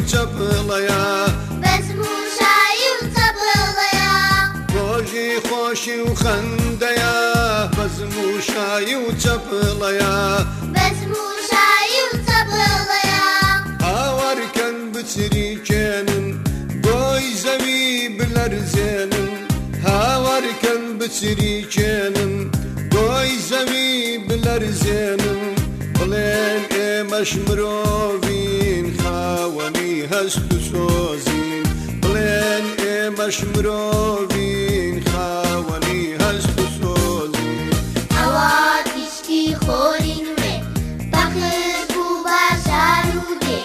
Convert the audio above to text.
چەپڵەیە بەزم و شایی و چەپڵەیە ڕۆژی خۆشی و خەندەیە بەزم و شایی و چەپڵەیە بەزم و شایی و چەپڵەیە هاوارکەن بچریکێنن بۆی زەوی بلەرزێنن هاوارکەن بچریکێنن بۆی زەوی بلەرزێنن بڵێن ئێمەش مرۆڤین خاوەنی هەست و سۆزین بڵێن ئێمەش مرۆڤین خاوەنی هەست و سۆزین ئەوە تیشکی خۆری نوێ بەخر بوو باشار و دێ